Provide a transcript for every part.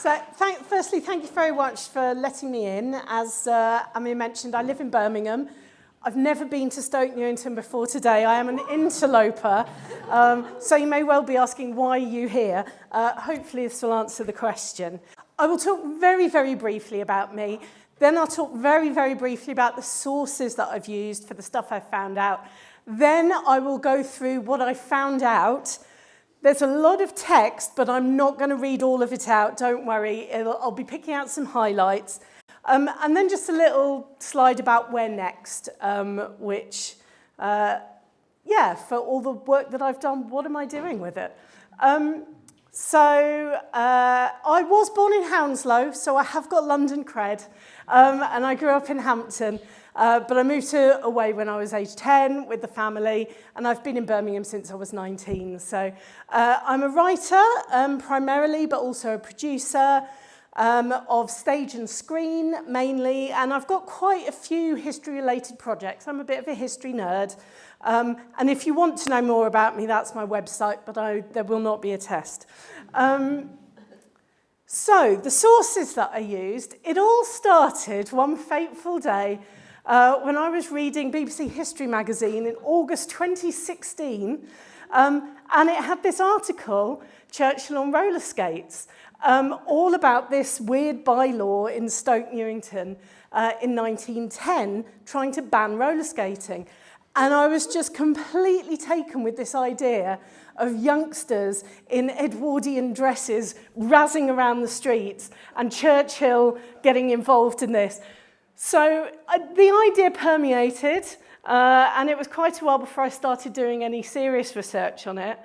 Firstly, thank you very much for letting me in. As Amir mentioned, I live in Birmingham. I've never been to Stoke Newington before today. I am an interloper, so you may well be asking, why are you here? Hopefully this will answer the question. I will talk very, very briefly about me. Then I'll talk very, very briefly about the sources that I've used for the stuff I've found out. Then I will go through what I found out. There's a lot of text, but I'm not going to read all of it out, don't worry. I'll be picking out some highlights. And then just a little slide about where next, which, for all the work that I've done, what am I doing with it? I was born in Hounslow, so I have got London cred, and I grew up in Hampton. But I moved away when I was age 10 with the family, and I've been in Birmingham since I was 19. So I'm a writer primarily, but also a producer of stage and screen mainly, and I've got quite a few history-related projects. I'm a bit of a history nerd, and if you want to know more about me, that's my website, but there will not be a test. So the sources that I used, it all started one fateful day when I was reading BBC History magazine in August 2016, and it had this article, Churchill on roller skates, all about this weird bylaw in Stoke Newington in 1910, trying to ban roller skating. And I was just completely taken with this idea of youngsters in Edwardian dresses razzing around the streets and Churchill getting involved in this. So the idea permeated, and it was quite a while before I started doing any serious research on it.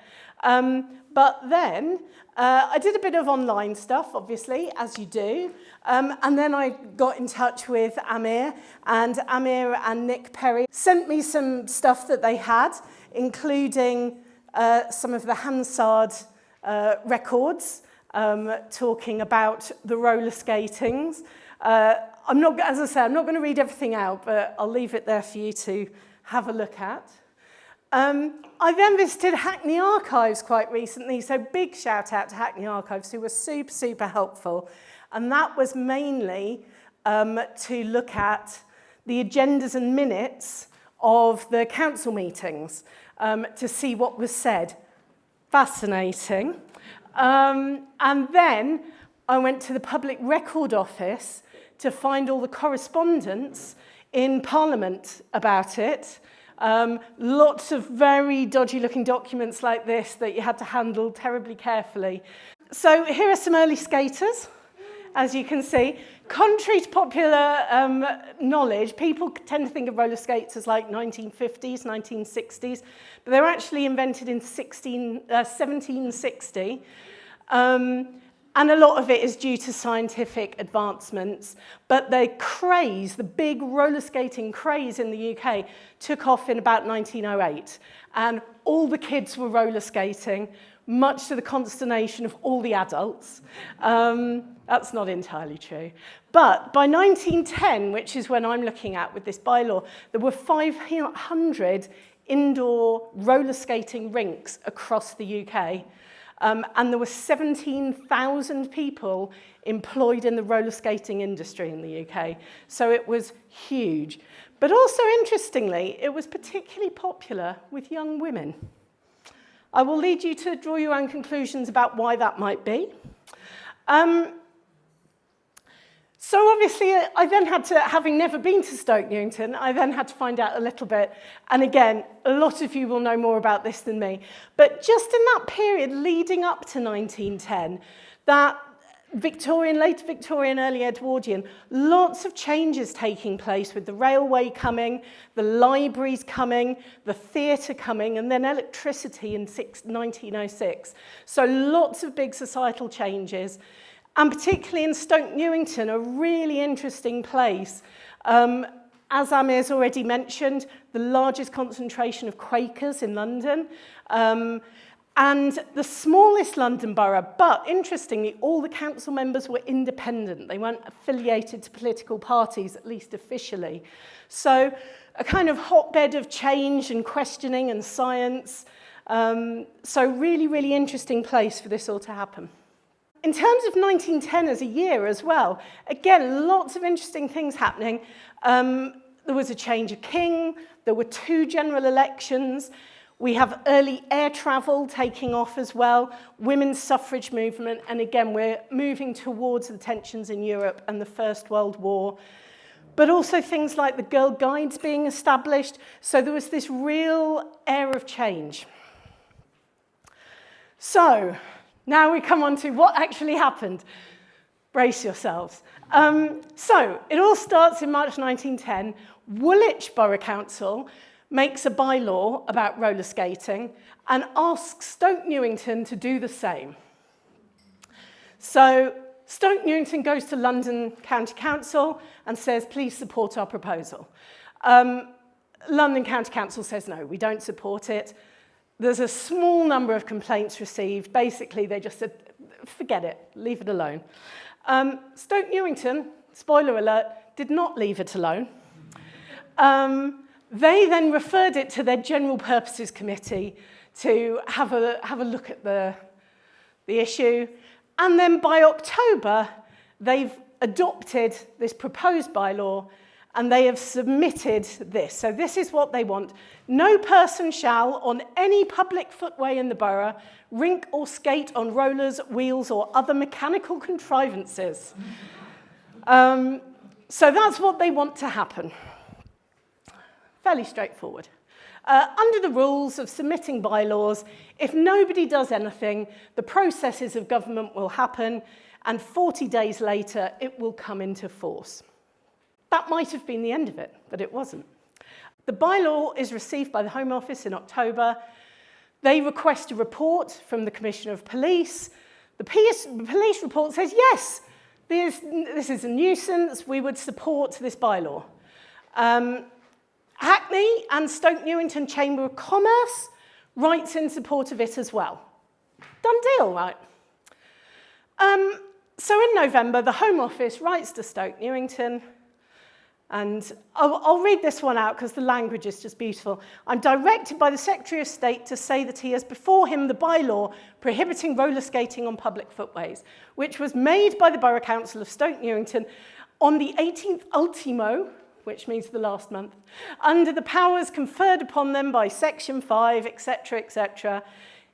But then I did a bit of online stuff, obviously, as you do. And then I got in touch with Amir and Nick Perry sent me some stuff that they had, including some of the Hansard records talking about the roller skatings. As I say, I'm not going to read everything out, but I'll leave it there for you to have a look at. I then visited Hackney Archives quite recently, so big shout out to Hackney Archives, who were super, super helpful. And that was mainly to look at the agendas and minutes of the council meetings to see what was said. Fascinating. And then I went to the Public Record Office to find all the correspondence in Parliament about it. Lots of very dodgy-looking documents like this that you had to handle terribly carefully. So here are some early skaters, as you can see. Contrary to popular knowledge, people tend to think of roller skates as like 1950s, 1960s, but they were actually invented in 1760. And a lot of it is due to scientific advancements. But the craze, the big roller skating craze in the UK, took off in about 1908. And all the kids were roller skating, much to the consternation of all the adults. That's not entirely true. But by 1910, which is when I'm looking at with this bylaw, there were 500 indoor roller skating rinks across the UK. And there were 17,000 people employed in the roller skating industry in the UK. So it was huge. But also, interestingly, it was particularly popular with young women. I will lead you to draw your own conclusions about why that might be. So obviously, I then had to, having never been to Stoke Newington, I then had to find out a little bit. And again, a lot of you will know more about this than me. But just in that period leading up to 1910, that Victorian, late Victorian, early Edwardian, lots of changes taking place with the railway coming, the libraries coming, the theatre coming, and then electricity in 1906. So lots of big societal changes. And particularly in Stoke Newington, a really interesting place. As Amir's already mentioned, the largest concentration of Quakers in London, and the smallest London borough. But interestingly, all the council members were independent. They weren't affiliated to political parties, at least officially. So a kind of hotbed of change and questioning and science. So really, really interesting place for this all to happen. In terms of 1910 as a year as well, again, lots of interesting things happening. There was a change of king, there were 2 general elections, we have early air travel taking off as well, women's suffrage movement, and again, we're moving towards the tensions in Europe and the First World War. But also things like the Girl Guides being established, so there was this real air of change. So, now we come on to what actually happened. Brace yourselves. So, it all starts in March 1910. Woolwich Borough Council makes a bylaw about roller skating and asks Stoke Newington to do the same. So, Stoke Newington goes to London County Council and says, please support our proposal. London County Council says, no, we don't support it. There's a small number of complaints received. Basically, they just said, forget it, leave it alone. Stoke Newington, spoiler alert, did not leave it alone. They then referred it to their General Purposes Committee to have a look at the issue. And then by October, they've adopted this proposed bylaw and they have submitted this. So this is what they want. No person shall, on any public footway in the borough, rink or skate on rollers, wheels, or other mechanical contrivances. So that's what they want to happen. Fairly straightforward. Under the rules of submitting bylaws, if nobody does anything, the processes of government will happen, and 40 days later, it will come into force. That might have been the end of it, but it wasn't. The bylaw is received by the Home Office in October. They request a report from the Commissioner of Police. The police report says, yes, this is a nuisance, we would support this bylaw. Hackney and Stoke Newington Chamber of Commerce writes in support of it as well. Done deal, right? So in November, the Home Office writes to Stoke Newington, and I'll read this one out because the language is just beautiful. I'm directed by the Secretary of State to say that he has before him the bylaw prohibiting roller skating on public footways, which was made by the Borough Council of Stoke Newington on the 18th ultimo, which means the last month, under the powers conferred upon them by Section 5, etc., etc.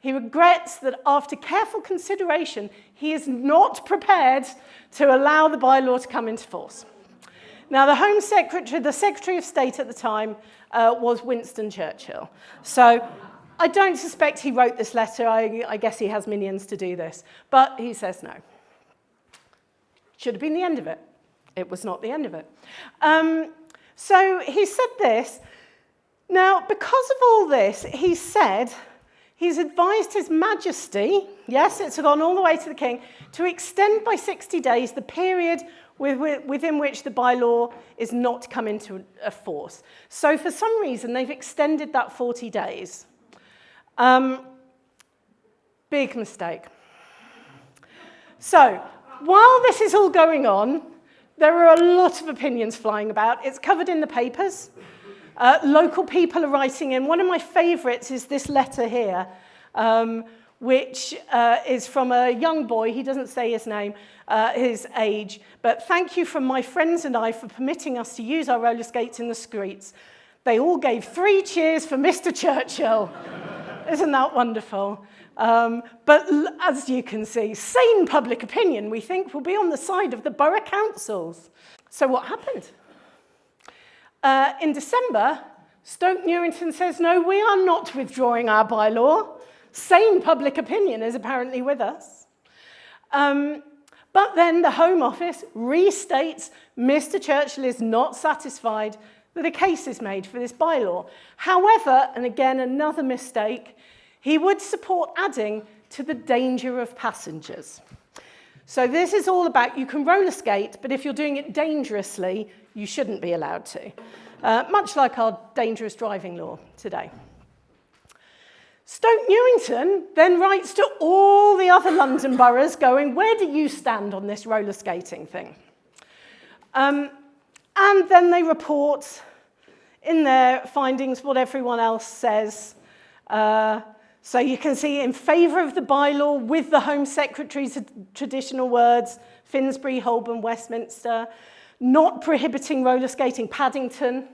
He regrets that after careful consideration, he is not prepared to allow the bylaw to come into force. Now, the Home Secretary, the Secretary of State at the time was Winston Churchill. So I don't suspect he wrote this letter. I guess he has minions to do this. But he says no. Should have been the end of it. It was not the end of it. So he said this. Now, because of all this, he said he's advised His Majesty, yes, it's gone all the way to the King, to extend by 60 days the period within which the bylaw is not to come into force. So for some reason, they've extended that 40 days. Big mistake. So while this is all going on, there are a lot of opinions flying about. It's covered in the papers. Local people are writing in. One of my favourites is this letter here, which is from a young boy. He doesn't say his name, his age. But thank you from my friends and I for permitting us to use our roller skates in the streets. They all gave 3 cheers for Mr. Churchill. Isn't that wonderful? But as you can see, sane public opinion, we think, will be on the side of the borough councils. So what happened? In December, Stoke Newington says, no, we are not withdrawing our bylaw. Sane public opinion is apparently with us. But then the Home Office restates Mr. Churchill is not satisfied that a case is made for this bylaw. However, and again, another mistake, he would support adding to the danger of passengers. So this is all about you can roller skate, but if you're doing it dangerously, you shouldn't be allowed to. Much like our dangerous driving law today. Stoke Newington then writes to all the other London boroughs going, where do you stand on this roller skating thing? And then they report in their findings what everyone else says. So you can see in favour of the bylaw with the Home Secretary's traditional words, Finsbury, Holborn, Westminster, not prohibiting roller skating, Paddington,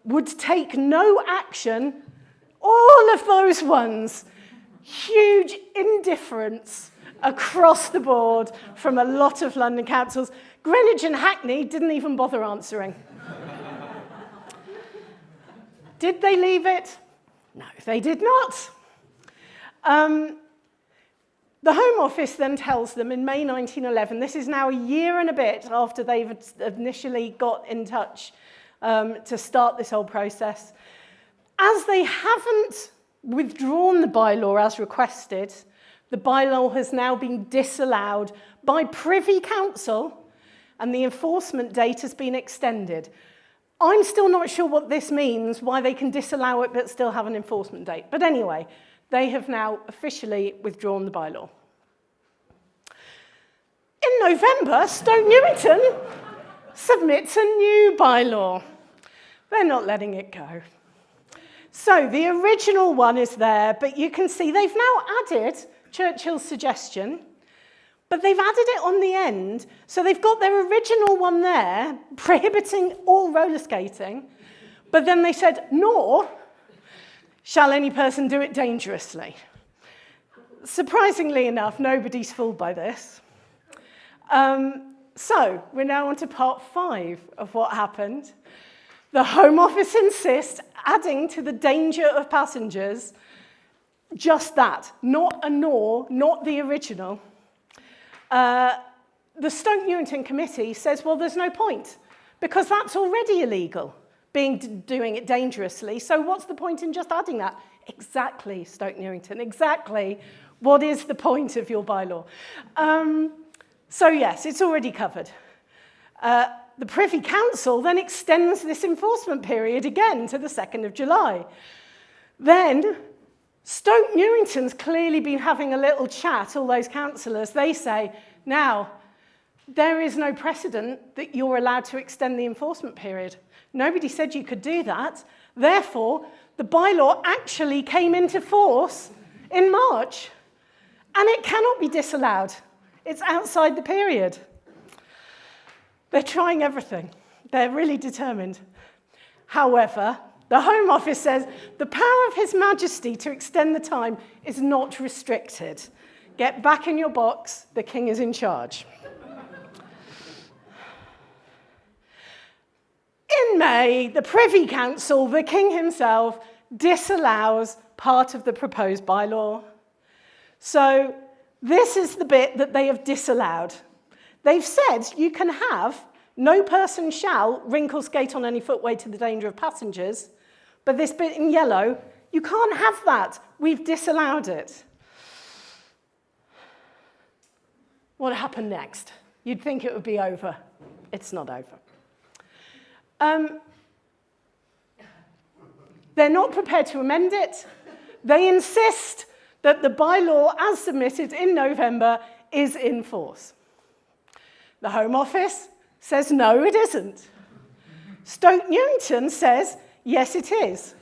would take no action, all of those ones, huge indifference across the board from a lot of London councils. Greenwich and Hackney didn't even bother answering. Did they leave it? No, they did not. The Home Office then tells them in May 1911, this is now a year and a bit after they've initially got in touch to start this whole process, as they haven't withdrawn the bylaw as requested, the bylaw has now been disallowed by Privy Council and the enforcement date has been extended. I'm still not sure what this means, why they can disallow it but still have an enforcement date. But anyway, they have now officially withdrawn the bylaw. In November, Stoke Newington submits a new bylaw. They're not letting it go. So the original one is there, but you can see they've now added Churchill's suggestion, but they've added it on the end. So they've got their original one there, prohibiting all roller skating, but then they said, nor shall any person do it dangerously. Surprisingly enough, nobody's fooled by this. So we're now on to part 5 of what happened. The Home Office insists, adding to the danger of passengers, just that, not a nor, not the original. The Stoke Newington Committee says, well, there's no point, because that's already illegal, doing it dangerously, so what's the point in just adding that? Exactly, Stoke Newington, exactly. What is the point of your bylaw? So yes, it's already covered. The Privy Council then extends this enforcement period again to the 2nd of July. Then Stoke Newington's clearly been having a little chat, all those councillors. They say, now, there is no precedent that you're allowed to extend the enforcement period. Nobody said you could do that. Therefore, the bylaw actually came into force in March, and it cannot be disallowed. It's outside the period. They're trying everything. They're really determined. However, the Home Office says the power of His Majesty to extend the time is not restricted. Get back in your box, the King is in charge. In May, the Privy Council, the King himself, disallows part of the proposed bylaw. So this is the bit that they have disallowed. They've said you can have, no person shall wrinkle skate on any footway to the danger of passengers, but this bit in yellow, you can't have that. We've disallowed it. What happened next? You'd think it would be over. It's not over. They're not prepared to amend it. They insist that the bylaw, as submitted in November, is in force. The Home Office says, no, it isn't. Stoke Newington says, yes, it is.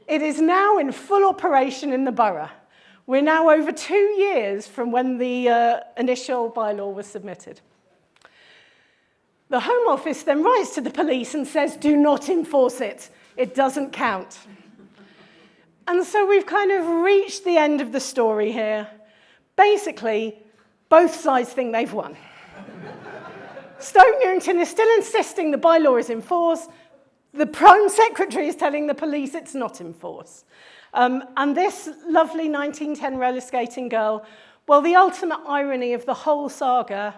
It is now in full operation in the borough. We're now over 2 years from when the initial bylaw was submitted. The Home Office then writes to the police and says, do not enforce it. It doesn't count. And so we've kind of reached the end of the story here. Basically, both sides think they've won. Stoke Newington is still insisting the bylaw is in force. The Home Secretary is telling the police it's not in force. And this lovely 1910 roller skating girl, well, the ultimate irony of the whole saga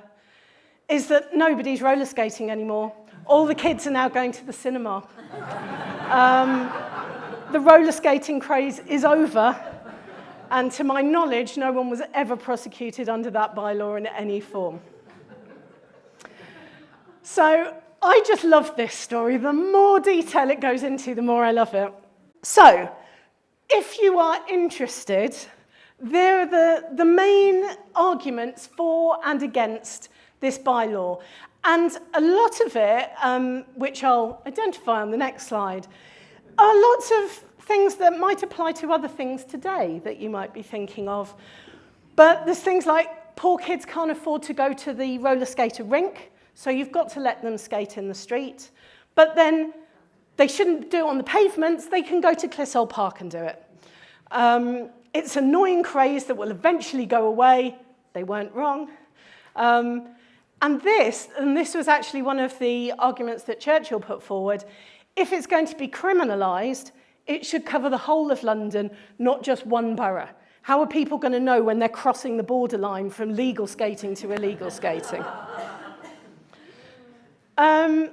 is that nobody's roller skating anymore. All the kids are now going to the cinema. The roller skating craze is over. And to my knowledge, no one was ever prosecuted under that bylaw in any form. So I just love this story. The more detail it goes into, the more I love it. So if you are interested, there are the main arguments for and against this bylaw. And a lot of it, which I'll identify on the next slide, are lots of things that might apply to other things today that you might be thinking of. But there's things like poor kids can't afford to go to the roller skater rink, so you've got to let them skate in the street. But then they shouldn't do it on the pavements, they can go to Clissold Park and do it. It's an annoying craze that will eventually go away. They weren't wrong. And this was actually one of the arguments that Churchill put forward, if it's going to be criminalised, it should cover the whole of London, not just one borough. How are people going to know when they're crossing the borderline from legal skating to illegal skating? And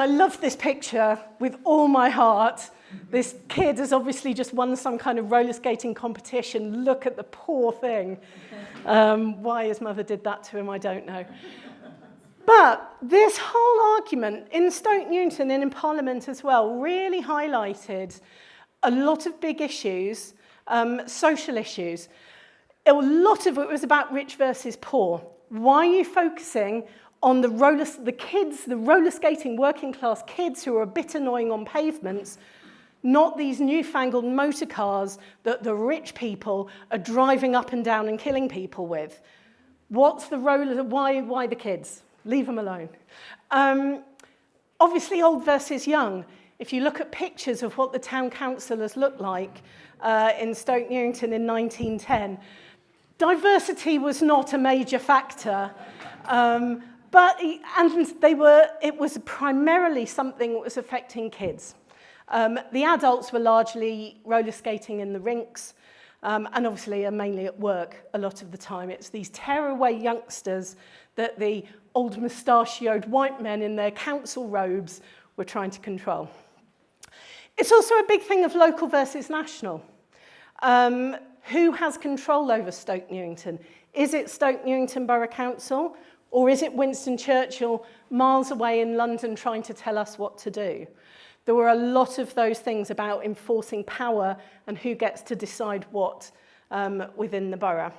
I love this picture with all my heart. This kid has obviously just won some kind of roller skating competition. Look at the poor thing. Why his mother did that to him, I don't know. But this whole argument in Stoke Newington and in Parliament as well really highlighted a lot of big issues, social issues. A lot of it was about rich versus poor. Why are you focusing on the roller skating working class kids who are a bit annoying on pavements, not these newfangled motor cars that the rich people are driving up and down and killing people with? What's the why the kids? Leave them alone. Obviously, old versus young. If you look at pictures of what the town councillors looked like in Stoke Newington in 1910, diversity was not a major factor, it was primarily something that was affecting kids. The adults were largely roller skating in the rinks, and obviously are mainly at work a lot of the time. It's these tearaway youngsters that the old mustachioed white men in their council robes were trying to control. It's also a big thing of local versus national. Who has control over Stoke Newington? Is it Stoke Newington Borough Council, or is it Winston Churchill miles away in London trying to tell us what to do? There were a lot of those things about enforcing power and who gets to decide what within the borough.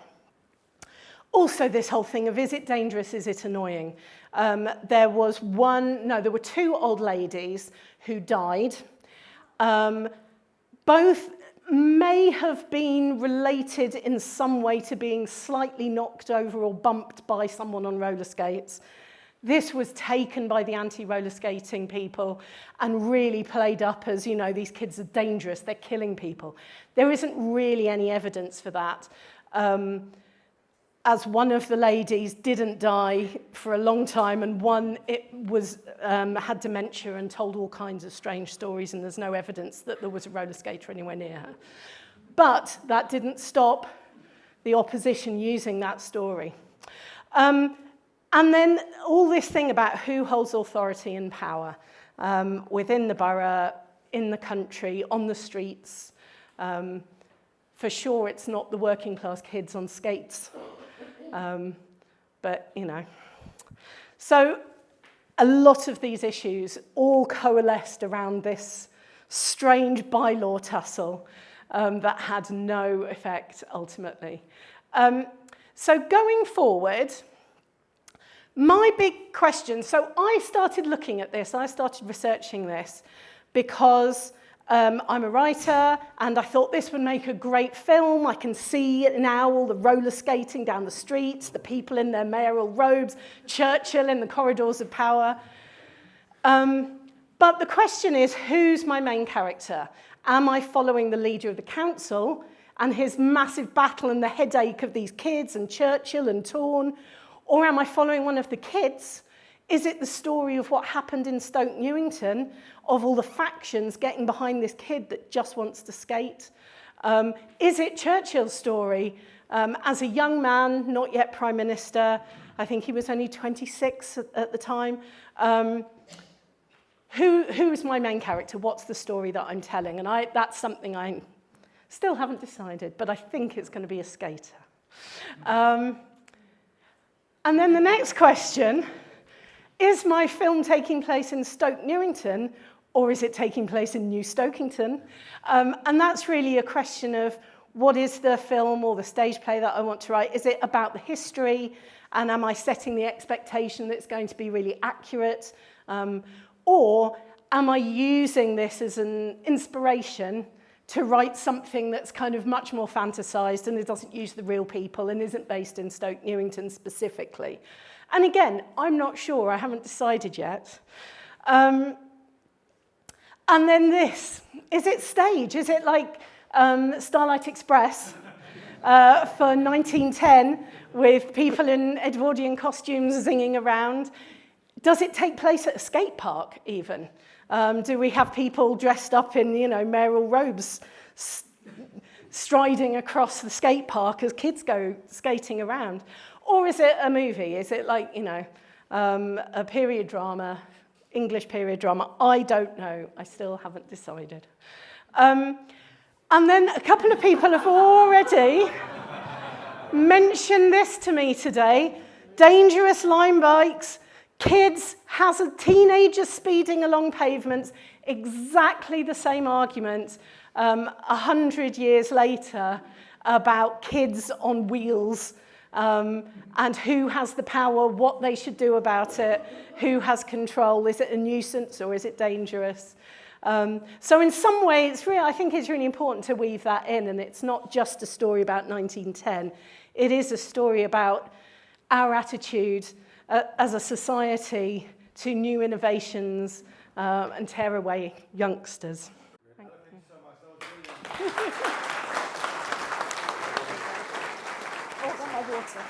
Also, this whole thing of, is it dangerous, is it annoying? There were two old ladies who died. Both may have been related in some way to being slightly knocked over or bumped by someone on roller skates. This was taken by the anti-roller skating people and really played up as, these kids are dangerous, they're killing people. There isn't really any evidence for that. As one of the ladies didn't die for a long time, and one had dementia and told all kinds of strange stories, and there's no evidence that there was a roller skater anywhere near her. But that didn't stop the opposition using that story. And then all this thing about who holds authority and power within the borough, in the country, on the streets. For sure, it's not the working class kids on skates. So a lot of these issues all coalesced around this strange bylaw tussle that had no effect ultimately. So going forward, my big question, so I started looking at this, I started researching this because I'm a writer, and I thought this would make a great film. I can see now all the roller skating down the streets, the people in their mayoral robes, Churchill in the corridors of power. But the question is, who's my main character? Am I following the leader of the council and his massive battle and the headache of these kids and Churchill and Torn? Or am I following one of the kids? Is it the story of what happened in Stoke Newington, of all the factions getting behind this kid that just wants to skate? Is it Churchill's story as a young man, not yet Prime Minister? I think he was only 26 at the time. Who's my main character? What's the story that I'm telling? And that's something I still haven't decided, but I think it's going to be a skater. And then the next question, is my film taking place in Stoke Newington, or is it taking place in New Stokington? And that's really a question of what is the film or the stage play that I want to write? Is it about the history, and am I setting the expectation that it's going to be really accurate? Or am I using this as an inspiration to write something that's kind of much more fantasised and it doesn't use the real people and isn't based in Stoke Newington specifically? And again, I'm not sure, I haven't decided yet. And then this, is it stage? Is it like Starlight Express for 1910 with people in Edwardian costumes zinging around? Does it take place at a skate park even? Do we have people dressed up in, mayoral robes striding across the skate park as kids go skating around? Or is it a movie? Is it like, a period drama, English period drama? I don't know. I still haven't decided. And then a couple of people have already mentioned this to me today. Dangerous line bikes, kids, hazard, teenagers speeding along pavements. Exactly the same argument 100 years later about kids on wheels and who has the power, what they should do about it, who has control. Is it a nuisance or is it dangerous? So in some way, I think it's really important to weave that in, and it's not just a story about 1910. It is a story about our attitude as a society to new innovations and tearaway youngsters. Thank you so much. Oh, my water.